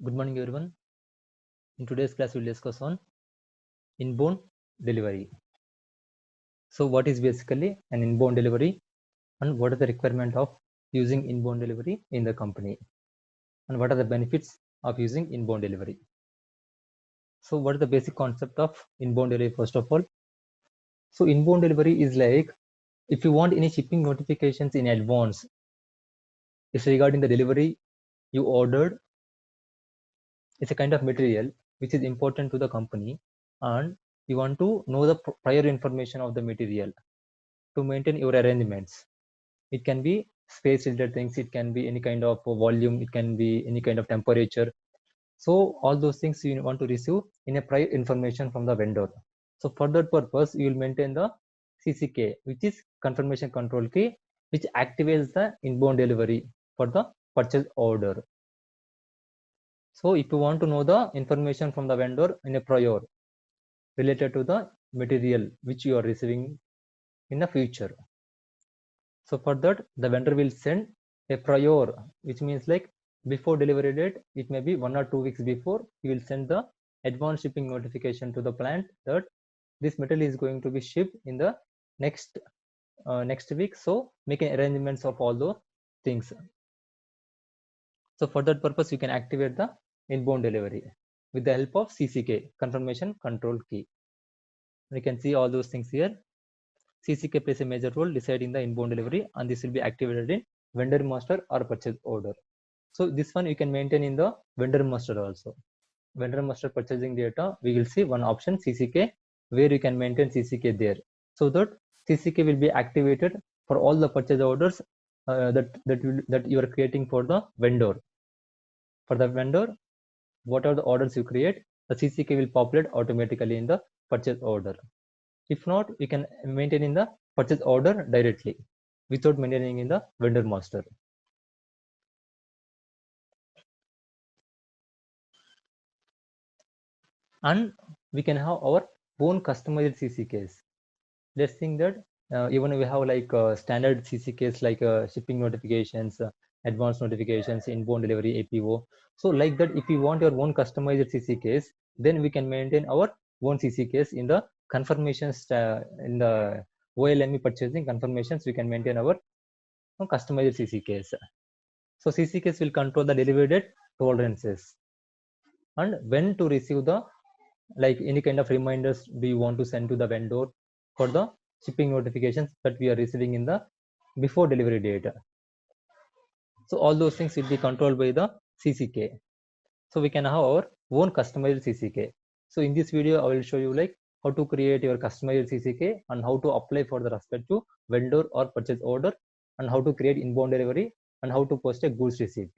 Good morning, everyone. In today's class, we'll discuss on inbound delivery. So, what is basically an inbound delivery, and what are the requirement of using inbound delivery in the company, and what are the benefits of using inbound delivery? So, what is the basic concept of inbound delivery? First of all, so inbound delivery is like if you want any shipping notifications in advance, it's regarding the delivery you ordered. It's a kind of material which is important to the company, and you want to know the prior information of the material to maintain your arrangements. It can be space related things, it can be any kind of volume, it can be any kind of temperature. So all those things you want to receive in a prior information from the vendor. So for that purpose, you will maintain the CCK, which is confirmation control key, which activates the inbound delivery for the purchase order. So if you want to know the information from the vendor in a prior related to the material which you are receiving in the future. So for that, the vendor will send a prior, which means like before delivery date, it may be 1 or 2 weeks before, he will send the advance shipping notification to the plant that this material is going to be shipped in the next week. So making arrangements of all those things. So for that purpose, you can activate the inbound delivery with the help of CCK, confirmation control key. We can see all those things here. CCK plays a major role deciding the inbound delivery, and this will be activated in vendor master or purchase order. So this one you can maintain in the vendor master also. Vendor master purchasing data, we will see one option CCK where you can maintain CCK there, so that CCK will be activated for all the purchase orders that you are creating for the vendor. For the vendor, what are the orders you create, the CCK will populate automatically in the purchase order. If not, you can maintain in the purchase order directly without maintaining in the vendor master. And we can have our own customized CCKs. Let's think that even we have like standard CCKs like shipping notifications, advanced notifications, inbound delivery, APO. So like that, if you want your own customized CCKs, then we can maintain our own CCKs in the confirmations in the OLME purchasing confirmations. We can maintain our customized CCKs. So CCKs will control the delivery date tolerances and when to receive the like any kind of reminders do you want to send to the vendor for the shipping notifications that we are receiving in the before delivery date. So all those things will be controlled by the CCK. So we can have our own customized CCK. So in this video, I will show you like how to create your customized CCK and how to apply for the respective vendor or purchase order, and how to create inbound delivery, and how to post a goods receipt.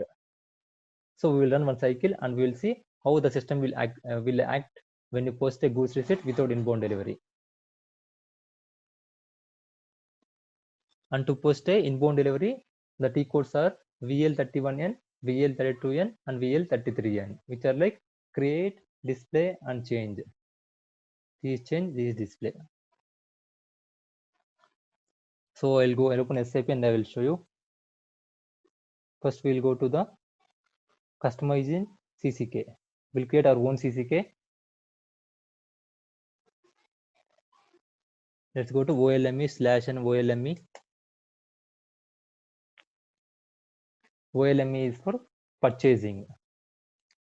So we will run one cycle and we will see how the system will act when you post a goods receipt without inbound delivery. And to post a inbound delivery, the T codes are VL31N, VL32N, and VL33N, which are like create, display, and change. These change, these display. So I'll open SAP and I will show you. First, we'll go to the customizing CCK. We'll create our own CCK. Let's go to OLME/and OLME. OLME is for purchasing.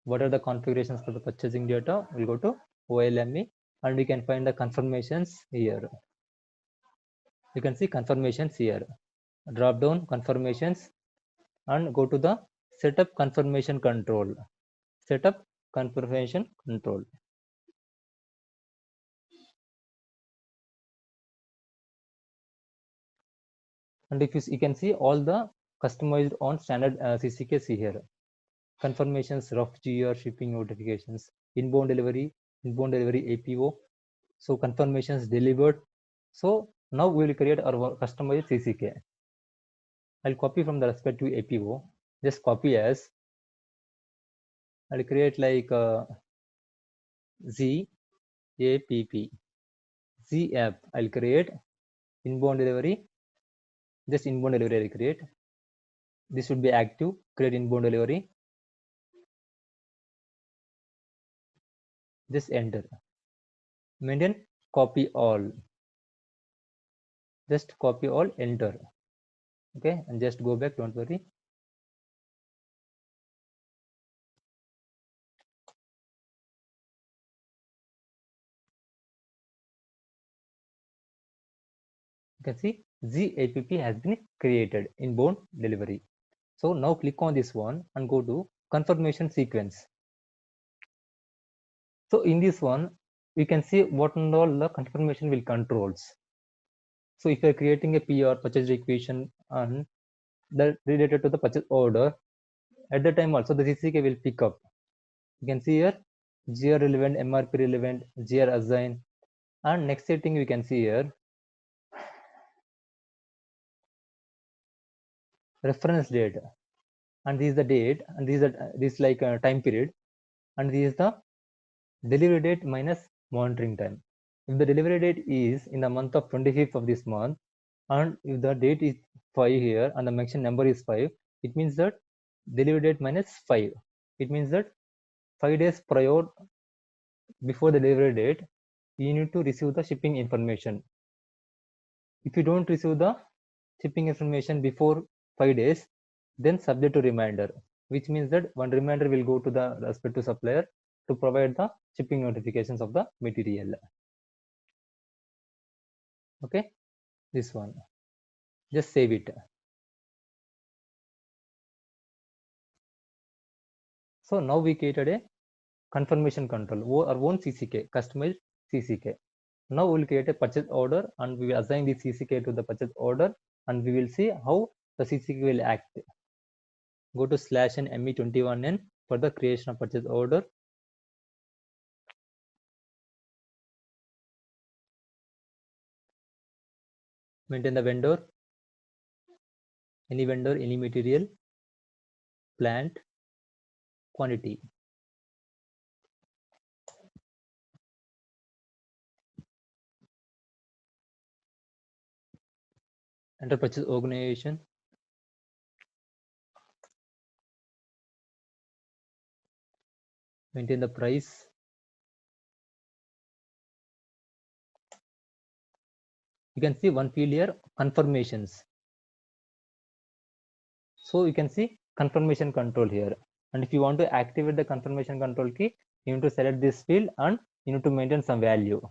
What are the configurations for the purchasing data? We'll go to OLME and we can find the confirmations here. You can see confirmations here. Drop down confirmations and go to the setup confirmation control. Setup confirmation control. And if you can see all the customized on standard CCKs here. Confirmations, rough GR, shipping notifications, inbound delivery APO. So confirmations delivered. So now we will create our customized CCK. I'll copy from the respective APO. Just copy as. I'll create like ZAPP. Z app. I'll create inbound delivery. Just inbound delivery I'll create. This should be active. Create inbound delivery. just enter. Maintain copy all, just copy all, enter. Okay, and just go back, don't worry. You can see ZAPP has been created in inbound delivery. So now click on this one and go to confirmation sequence. So in this one, we can see what and all the confirmation will controls. So if you're creating a PR, purchase requisition, and that related to the purchase order, at the time also the CCK will pick up. You can see here GR relevant, MRP relevant, GR assign, and next setting we can see here reference date, and this is the date, and this is like a time period, and this is the delivery date minus monitoring time. If the delivery date is in the month of 25th of this month, and if the date is 5 here and the mention number is 5, it means that delivery date minus 5. It means that 5 days prior before the delivery date, you need to receive the shipping information. If you don't receive the shipping information before 5 days, then subject to reminder, which means that one reminder will go to the respective supplier to provide the shipping notifications of the material. Okay, this one, just save it. So now we created a confirmation control, our own CCK, customized CCK. Now we will create a purchase order and we will assign the CCK to the purchase order, and we will see how the CCK will act. Go to /ME21N for the creation of purchase order. Maintain the vendor, any vendor, any material, plant, quantity. Enter purchase organization. Maintain the price. You can see one field here, confirmations. So you can see confirmation control here. And if you want to activate the confirmation control key, you need to select this field and you need to maintain some value.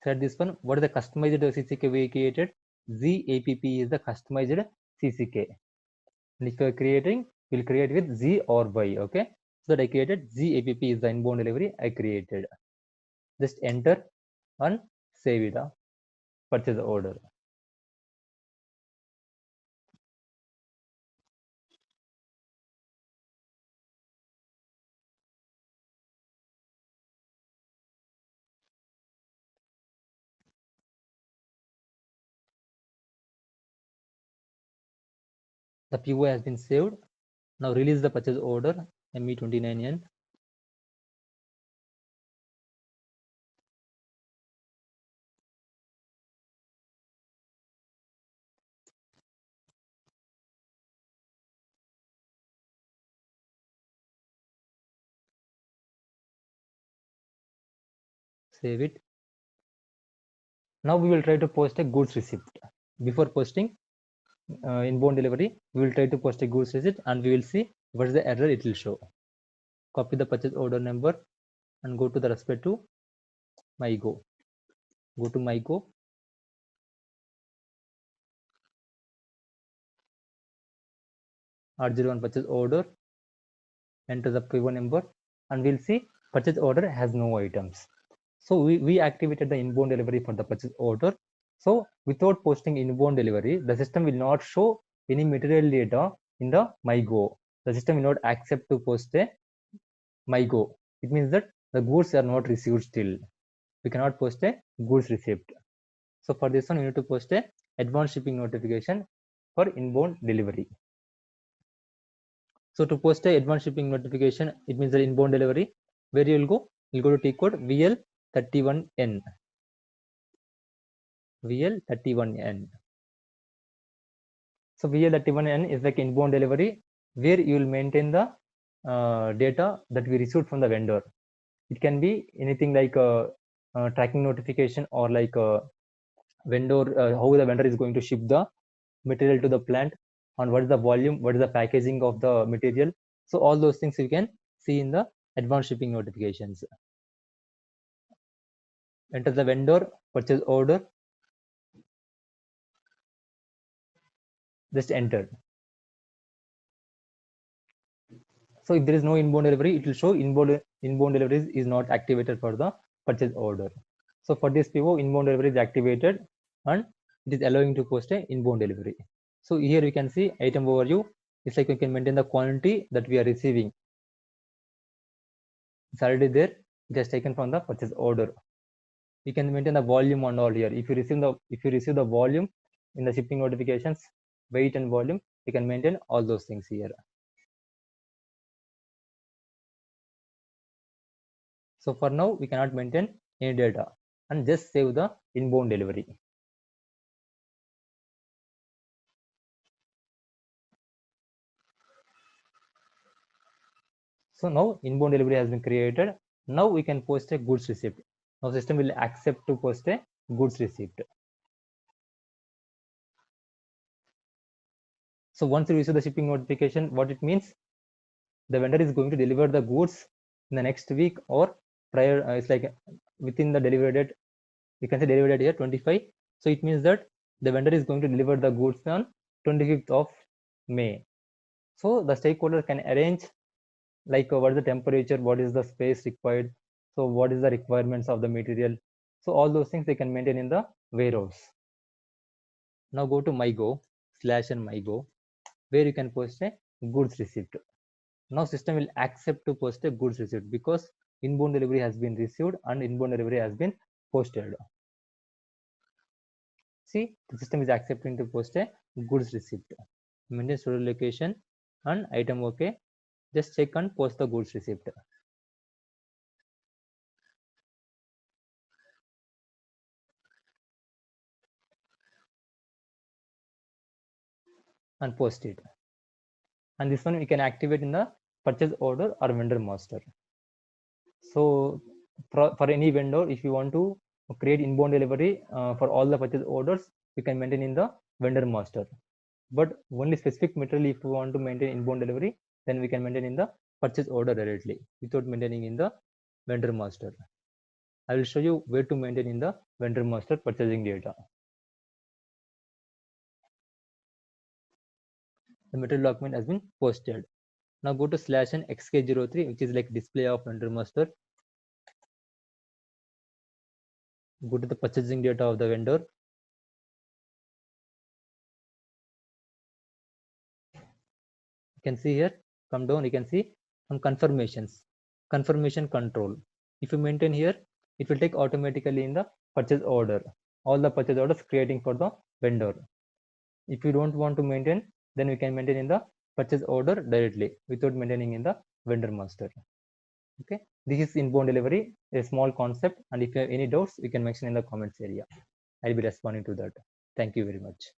Select this one. What is the customized CCK we created? ZAPP is the customized CCK. And if you are creating, we'll create with Z or Y. Okay. So that I created ZAPP is the inbound delivery I created. Just enter and save it. Purchase order. The PO has been saved. Now release the purchase order ME29N. Save it. Now we will try to post a goods receipt. Before posting inbound delivery, we will try to post a goods receipt and we will see what is the error it will show. Copy the purchase order number and go to the respective MyGo. Go to MyGo. R01 purchase order. Enter the PO number and we'll see purchase order has no items. So we activated the inbound delivery for the purchase order. So without posting inbound delivery, the system will not show any material data in the MyGo. The system will not accept to post a MyGo. It means that the goods are not received still. We cannot post a goods receipt. So for this one, you need to post a advanced shipping notification for inbound delivery. So to post a advanced shipping notification, it means the inbound delivery. Where you will go? You'll go to T code VL31N. VL31N. So VL31N is like inbound delivery where you will maintain the data that we received from the vendor. It can be anything like tracking notification or like vendor, how the vendor is going to ship the material to the plant, and what is the volume, what is the packaging of the material. So all those things you can see in the advanced shipping notifications. Enter the vendor purchase order, just enter. So if there is no inbound delivery, it will show inbound deliveries is not activated for the purchase order. So for this PO, inbound delivery is activated and it is allowing to post a inbound delivery. So here you can see item overview. It's like we can maintain the quantity that we are receiving. It's already there. It has taken from the purchase order. You can maintain the volume and all here. If you receive the volume in the shipping notifications, weight and volume, you can maintain all those things here. So for now, we cannot maintain any data and just save the inbound delivery. So now inbound delivery has been created. Now we can post a goods receipt. Now system will accept to post a goods receipt. So once you receive the shipping notification, what it means, the vendor is going to deliver the goods in the next week or prior. It's like within the delivery date. You can say delivery date here 25. So it means that the vendor is going to deliver the goods on 25th of May. So the stakeholder can arrange like what is the temperature, what is the space required, so what is the requirements of the material. So all those things they can maintain in the warehouse. Now go to mygo / and mygo, where you can post a goods receipt. Now system will accept to post a goods receipt because inbound delivery has been received and inbound delivery has been posted. See, the system is accepting to post a goods receipt. Maintain storage location and item OK. Just check and post the goods receipt. And post it. And this one we can activate in the purchase order or vendor master. So for any vendor, if you want to create inbound delivery for all the purchase orders, you can maintain in the vendor master. But only specific material, if you want to maintain inbound delivery, then we can maintain in the purchase order directly without maintaining in the vendor master. I will show you where to maintain in the vendor master purchasing data. The material document has been posted. Now go to /n xk03, which is like display of vendor master. Go to the purchasing data of the vendor. You can see here, come down, you can see some confirmations, confirmation control. If you maintain here, it will take automatically in the purchase order, all the purchase orders creating for the vendor. If you don't want to maintain, then we can maintain in the purchase order directly without maintaining in the vendor master. Okay, this is inbound delivery, a small concept, and if you have any doubts, you can mention in the comments area. I'll be responding to that. Thank you very much.